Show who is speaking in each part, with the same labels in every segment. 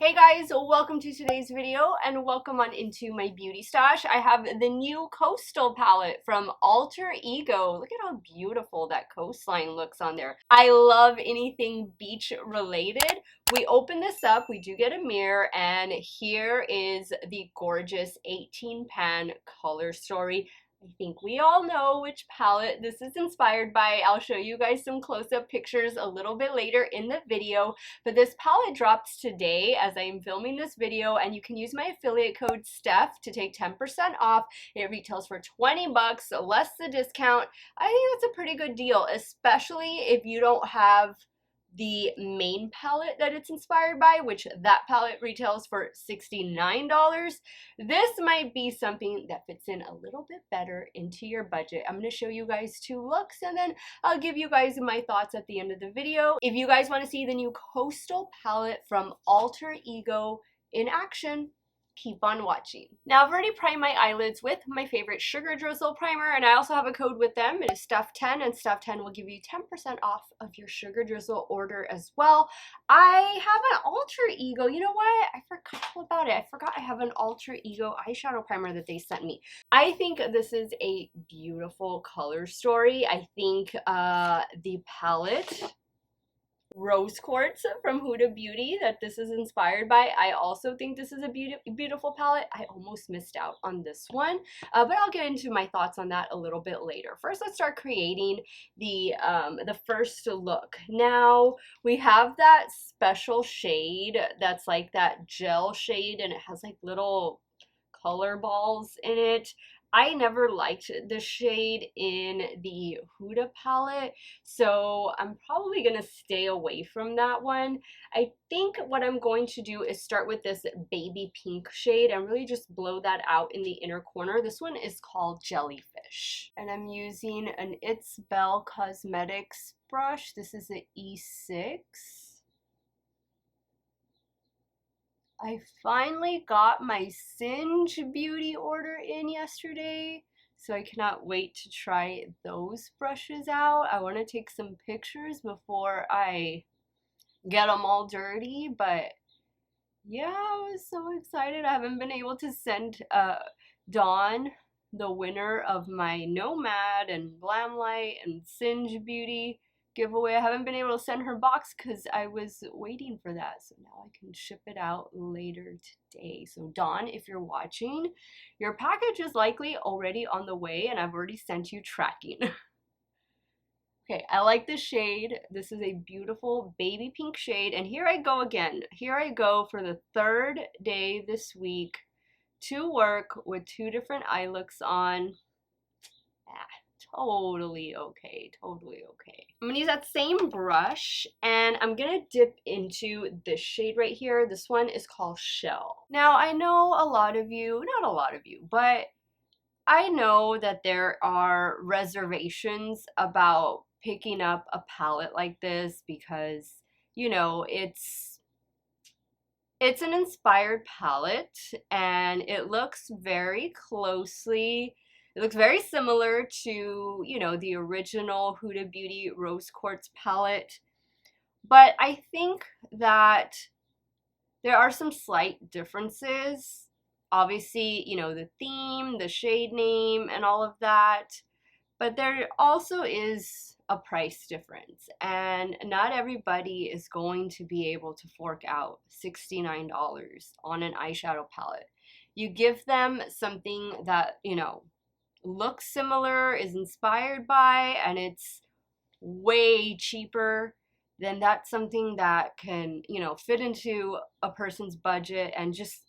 Speaker 1: Hey guys, welcome to today's video and welcome on into my beauty stash. I have the new Coastal palette from Alter Ego. Look at how beautiful that coastline looks on there. I love anything beach related. We open this up, we do get a mirror, and here is the gorgeous 18 pan color story. I think we all know which palette this is inspired by. I'll show you guys some close-up pictures a little bit later in the video, but this palette drops today as I'm filming this video, and you can use my affiliate code Steff to take 10% off. It retails for 20 bucks, less the discount. I think that's a pretty good deal, especially if you don't have the main palette that it's inspired by, which that palette retails for $69. This might be something that fits in a little bit better into your budget. I'm going to show you guys two looks and then I'll give you guys my thoughts at the end of the video. If you guys want to see the new Coastal palette from Alter Ego in action, keep on watching. Now I've already primed my eyelids with my favorite Sugar Drizzle primer, and I also have a code with them. It is Steff10, and Steff10 will give you 10% off of your Sugar Drizzle order as well. I have an Alter Ego. You know what? I forgot all about it. I forgot I have an Alter Ego eyeshadow primer that they sent me. I think this is a beautiful color story. I think the palette Rose Quartz from Huda Beauty that this is inspired by, I also think this is a beautiful palette. I almost missed out on this one, but I'll get into my thoughts on that a little bit later. First, let's start creating the first look. Now we have that special shade that's like that gel shade, and it has like little color balls in it. I never liked the shade in the Huda palette, so I'm probably going to stay away from that one. I think what I'm going to do is start with this baby pink shade and really just blow that out in the inner corner. This one is called Jellyfish, and I'm using an It's Belle Cosmetics brush. This is an E6. I finally got my Singe Beauty order in yesterday, so I cannot wait to try those brushes out. I want to take some pictures before I get them all dirty, but yeah, I was so excited. I haven't been able to send Dawn, the winner of my Nomad and Glamlight and Singe Beauty giveaway. I haven't been able to send her box because I was waiting for that, so now I can ship it out later today. So Dawn, if you're watching, your package is likely already on the way, and I've already sent you tracking. Okay, I like this shade. This is a beautiful baby pink shade, and here I go again. Here I go for the third day this week to work with two different eye looks on. Totally okay, totally okay. I'm gonna use that same brush, and I'm gonna dip into this shade right here. This one is called Shell. Now, I know a lot of you, not a lot of you, but I know that there are reservations about picking up a palette like this because, you know, it's an inspired palette, and it looks very closely, it looks very similar to, you know, the original Huda Beauty Rose Quartz palette. But I think that there are some slight differences. Obviously, you know, the theme, the shade name, and all of that. But there also is a price difference, and not everybody is going to be able to fork out $69 on an eyeshadow palette. You give them something that, you know, looks similar, is inspired by, and it's way cheaper, then that's something that can, you know, fit into a person's budget and just,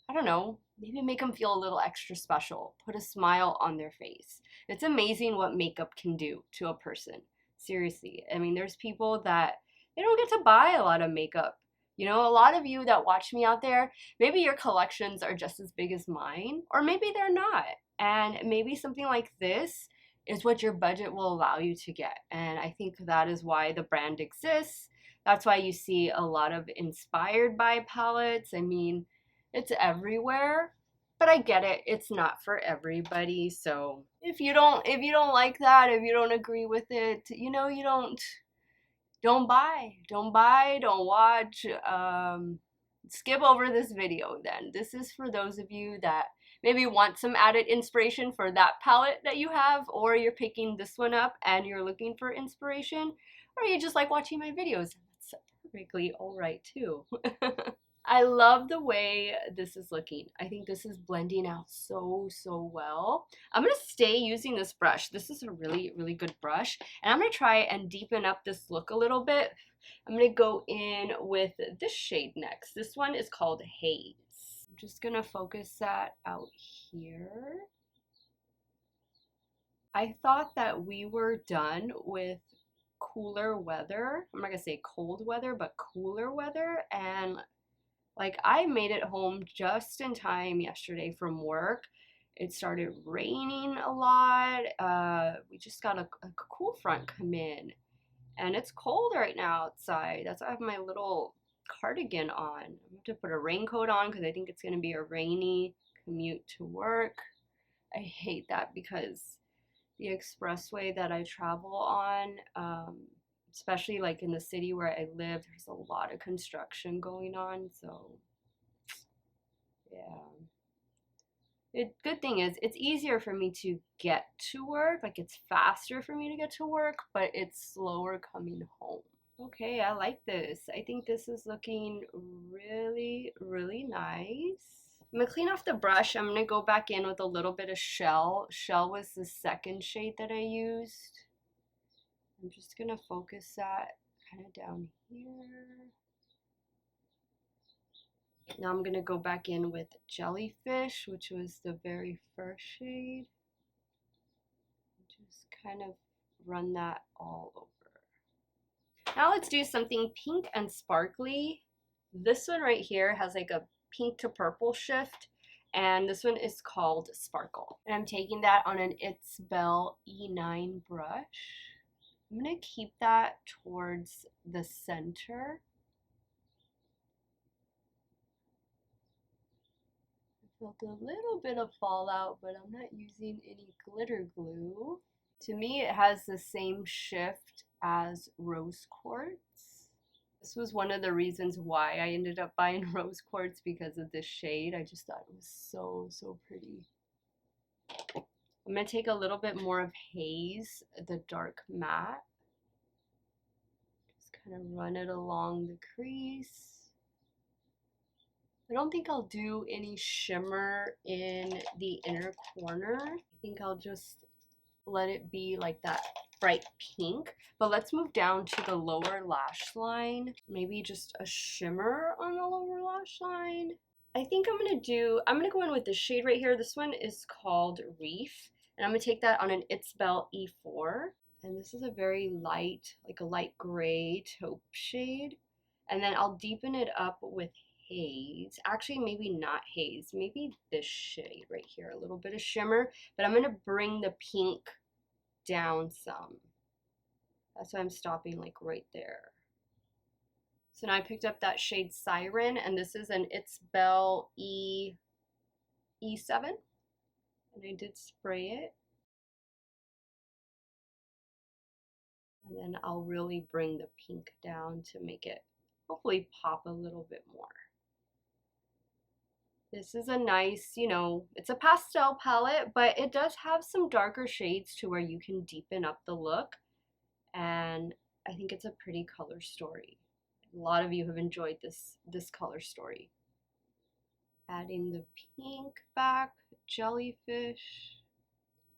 Speaker 1: I don't know, maybe make them feel a little extra special, put a smile on their face. It's amazing what makeup can do to a person. Seriously. I mean, there's people that they don't get to buy a lot of makeup. You know, a lot of you that watch me out there, maybe your collections are just as big as mine, or maybe they're not. And maybe something like this is what your budget will allow you to get. And I think that is why the brand exists. That's why you see a lot of inspired by palettes. I mean, it's everywhere, but I get it. It's not for everybody. So if you don't like that, if you don't agree with it, you know, you don't buy, don't watch. skip over this video then. This is for those of you that maybe want some added inspiration for that palette that you have, or you're picking this one up and you're looking for inspiration, or you just like watching my videos. That's perfectly alright too. I love the way this is looking. I think this is blending out so well. I'm going to stay using this brush. This is a really good brush. And I'm going to try and deepen up this look a little bit. I'm going to go in with this shade next. This one is called Haze. I'm just going to focus that out here. I thought that we were done with cooler weather. I'm not going to say cold weather, but cooler weather. And like, I made it home just in time yesterday from work. It started raining a lot. We just got a cool front come in. And it's cold right now outside. That's why I have my little cardigan on. I'm going to put a raincoat on because I think it's going to be a rainy commute to work. I hate that because the expressway that I travel on, especially like in the city where I live, there's a lot of construction going on, so yeah. Good thing is it's easier for me to get to work, like it's faster for me to get to work, but it's slower coming home. Okay, I like this. I think this is looking really nice. I'm gonna clean off the brush. I'm gonna go back in with a little bit of Shell. Shell was the second shade that I used. I'm just gonna focus that kind of down here. Now I'm gonna go back in with Jellyfish, which was the very first shade. Just kind of run that all over. Now let's do something pink and sparkly. This one right here has like a pink to purple shift, and this one is called Sparkle. And I'm taking that on an It's Belle E9 brush. I'm going to keep that towards the center. I felt a little bit of fallout, but I'm not using any glitter glue. To me, it has the same shift as Rose Quartz. This was one of the reasons why I ended up buying Rose Quartz, because of this shade. I just thought it was so pretty. I'm going to take a little bit more of Haze, the dark matte. Just kind of run it along the crease. I don't think I'll do any shimmer in the inner corner. I think I'll just let it be like that bright pink. But let's move down to the lower lash line. Maybe just a shimmer on the lower lash line. I think I'm gonna go in with this shade right here. This one is called Reef, and I'm gonna take that on an It's Belle E4. And this is a very light, like a light gray taupe shade. And then I'll deepen it up with Haze. Actually, maybe not Haze, maybe this shade right here, a little bit of shimmer, but I'm gonna bring the pink down some. That's why I'm stopping like right there. So now I picked up that shade Siren, and this is an It's Belle E7, and I did spray it. And then I'll really bring the pink down to make it hopefully pop a little bit more. This is a nice, you know, it's a pastel palette, but it does have some darker shades to where you can deepen up the look. And I think it's a pretty color story. A lot of you have enjoyed this color story. Adding the pink back, Jellyfish.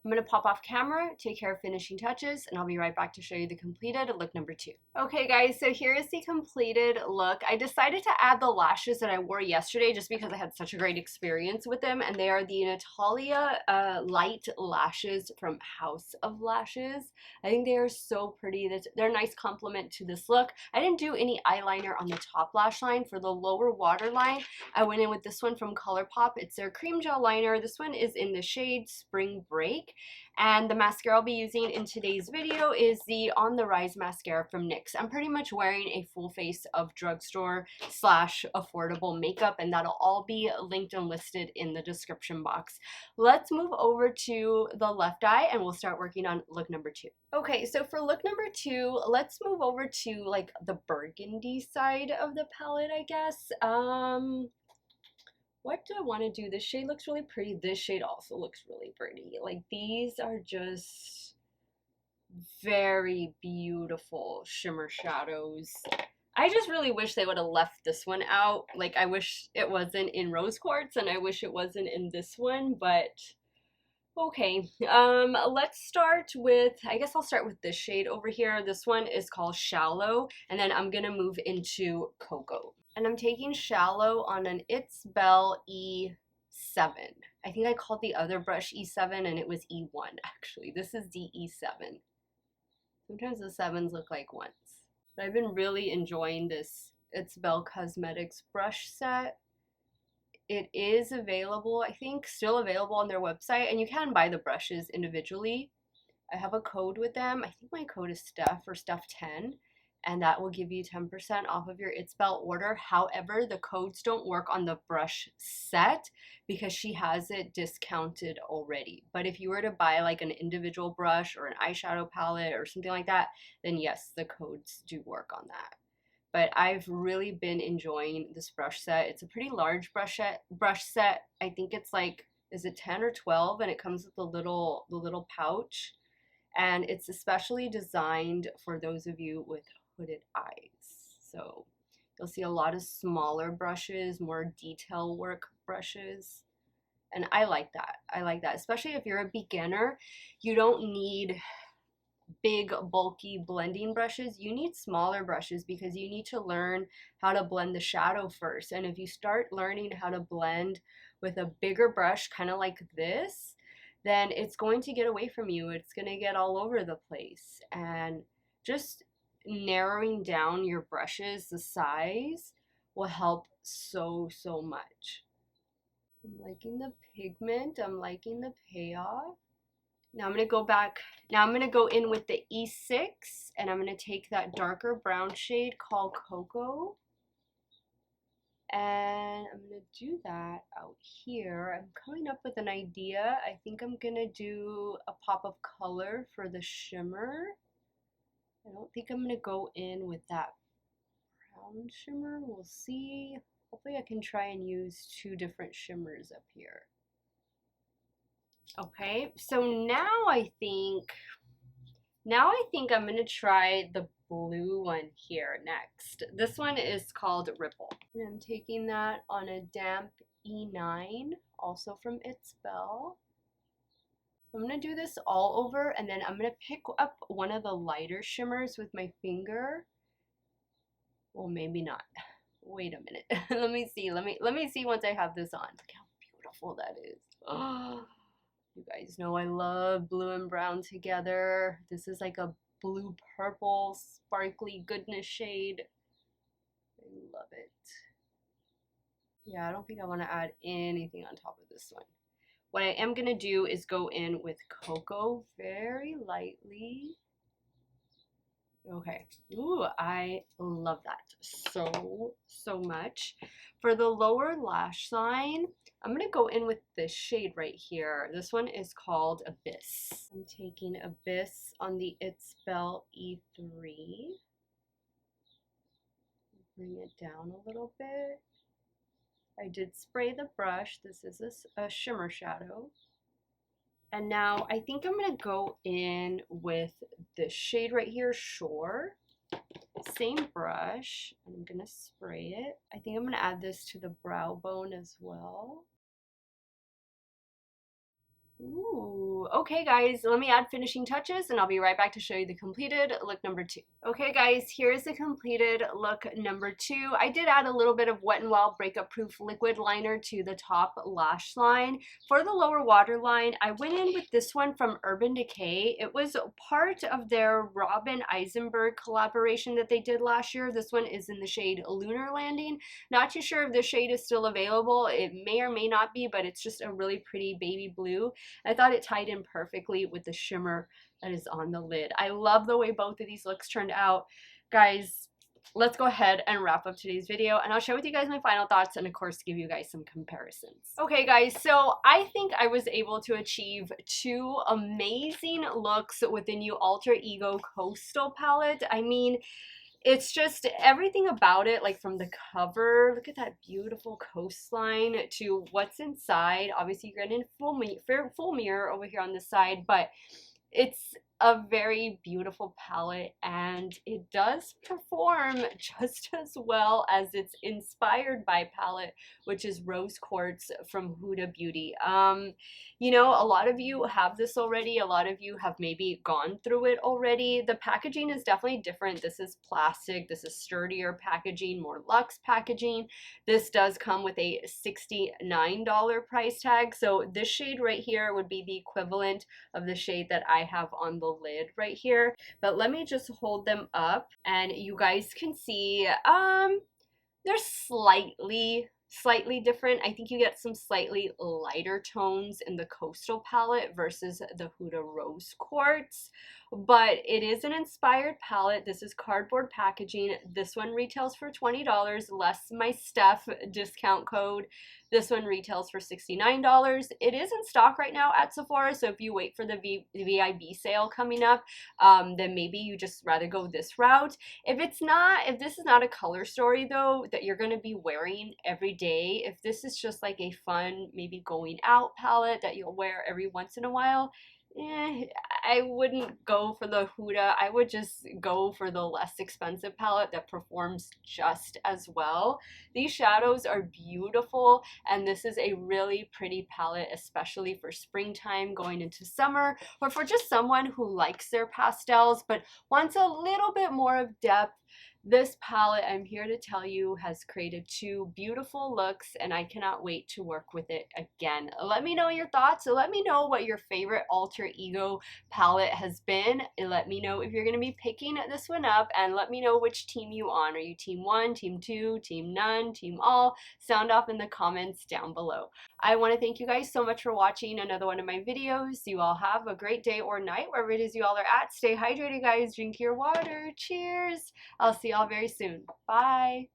Speaker 1: I'm going to pop off camera, take care of finishing touches, and I'll be right back to show you the completed look number 2. Okay guys, so here is the completed look. I decided to add the lashes that I wore yesterday just because I had such a great experience with them, and they are the Natalia light lashes from House of Lashes. I think they are so pretty. They're a nice complement to this look. I didn't do any eyeliner on the top lash line. For the lower waterline, I went in with this one from ColourPop. It's their cream gel liner. This one is in the shade Spring Break. week. And the mascara I'll be using in today's video is the On the Rise mascara from NYX. I'm pretty much wearing a full face of drugstore slash affordable makeup, and that'll all be linked and listed in the description box. Let's move over to the left eye and we'll start working on look number 2. Okay, so for look number 2, let's move over to like the burgundy side of the palette, I guess. What do I want to do? This shade looks really pretty. This shade also looks really pretty. Like, these are just very beautiful shimmer shadows. I just really wish they would have left this one out. Like, I wish it wasn't in rose quartz and I wish it wasn't in this one, but okay. Let's start with, I guess I'll start with this shade over here. This one is called Shallow, and then I'm gonna move into Cocoa. And I'm taking Shallow on an It's Belle E7. I think I called the other brush E7 and it was E1 actually. This is the E7. Sometimes the 7s look like 1s. But I've been really enjoying this It's Belle Cosmetics brush set. It is available, I think, still available on their website, and you can buy the brushes individually. I have a code with them. I think my code is Steff or Steff10, and that will give you 10% off of your It's Belle order. However, the codes don't work on the brush set because she has it discounted already. But if you were to buy like an individual brush or an eyeshadow palette or something like that, then yes, the codes do work on that. But I've really been enjoying this brush set. It's a pretty large brush set. I think it's like, is it 10 or 12? And it comes with the little pouch. And it's especially designed for those of you with hooded eyes. So you'll see a lot of smaller brushes, more detail work brushes. And I like that. I like that. Especially if you're a beginner, you don't need big bulky blending brushes. You need smaller brushes because you need to learn how to blend the shadow first. And if you start learning how to blend with a bigger brush, kind of like this, then it's going to get away from you. It's going to get all over the place. And just narrowing down your brushes, the size, will help so much. I'm liking the pigment. I'm liking the payoff. Now I'm going to go back. Now I'm going to go in with the E6, and I'm going to take that darker brown shade called Cocoa. And I'm going to do that out here. I'm coming up with an idea. I think I'm going to do a pop of color for the shimmer. I don't think I'm going to go in with that brown shimmer. We'll see. Hopefully I can try and use 2 different shimmers up here. Okay, so now I think I'm going to try the blue one here next. This one is called Ripple. And I'm taking that on a damp E9, also from It's Belle. So I'm going to do this all over, and then I'm going to pick up one of the lighter shimmers with my finger. Well, maybe not. Wait a minute. Let me see. Let me see once I have this on. Look how beautiful that is. Oh. You guys know I love blue and brown together. This is like a blue purple sparkly goodness shade. I love it. Yeah, I don't think I want to add anything on top of this one. What I am going to do is go in with Cocoa very lightly. Okay. Ooh, I love that so much. For the lower lash line, I'm going to go in with this shade right here. This one is called Abyss. I'm taking Abyss on the It's Belle E3. Bring it down a little bit. I did spray the brush. This is a shimmer shadow. And now I think I'm going to go in with this shade right here, Shore. Same brush. I'm going to spray it. I think I'm going to add this to the brow bone as well. Ooh, okay guys, let me add finishing touches and I'll be right back to show you the completed look number 2. Okay guys, here's the completed look number 2. I did add a little bit of Wet n Wild Breakup Proof liquid liner to the top lash line. For the lower waterline, I went in with this one from Urban Decay. It was part of their Robin Eisenberg collaboration that they did last year. This one is in the shade Lunar Landing. Not too sure if the shade is still available. It may or may not be, but it's just a really pretty baby blue. I thought it tied in perfectly with the shimmer that is on the lid. I love the way both of these looks turned out. Guys, let's go ahead and wrap up today's video, and I'll share with you guys my final thoughts and of course give you guys some comparisons. Okay guys, so I think I was able to achieve 2 amazing looks with the new Alter Ego Coastal palette. I mean, it's just everything about it, like from the cover, look at that beautiful coastline, to what's inside. Obviously you're getting full mirror over here on this side, but it's a very beautiful palette, and it does perform just as well as its inspired by palette, which is Rose Quartz from Huda Beauty. You know, a lot of you have this already. A lot of you have maybe gone through it already. The packaging is definitely different. This is plastic. This is sturdier packaging, more luxe packaging. This does come with a $69 price tag. So this shade right here would be the equivalent of the shade that I have on the lid right here. But let me just hold them up and you guys can see they're slightly different. I think you get some slightly lighter tones in the Coastal palette versus the Huda Rose Quartz, but it is an inspired palette. This is cardboard packaging. This one retails for $20 less my Steff discount code. This one retails for $69. It is in stock right now at Sephora, so if you wait for the VIB sale coming up, then maybe you just rather go this route. If this is not a color story though that you're going to be wearing every day, if this is just like a fun, maybe going out palette that you'll wear every once in a while, I wouldn't go for the Huda. I would just go for the less expensive palette that performs just as well. These shadows are beautiful, and this is a really pretty palette, especially for springtime going into summer, or for just someone who likes their pastels but wants a little bit more of depth. This palette, I'm here to tell you, has created 2 beautiful looks, and I cannot wait to work with it again. Let me know your thoughts. Let me know what your favorite Alter Ego palette has been. Let me know if you're going to be picking this one up, and let me know which team you on. Are you team 1, team 2, team none, team all? Sound off in the comments down below. I want to thank you guys so much for watching another one of my videos. You all have a great day or night wherever it is you all are at. Stay hydrated, guys. Drink your water. Cheers. I'll see y'all very soon. Bye.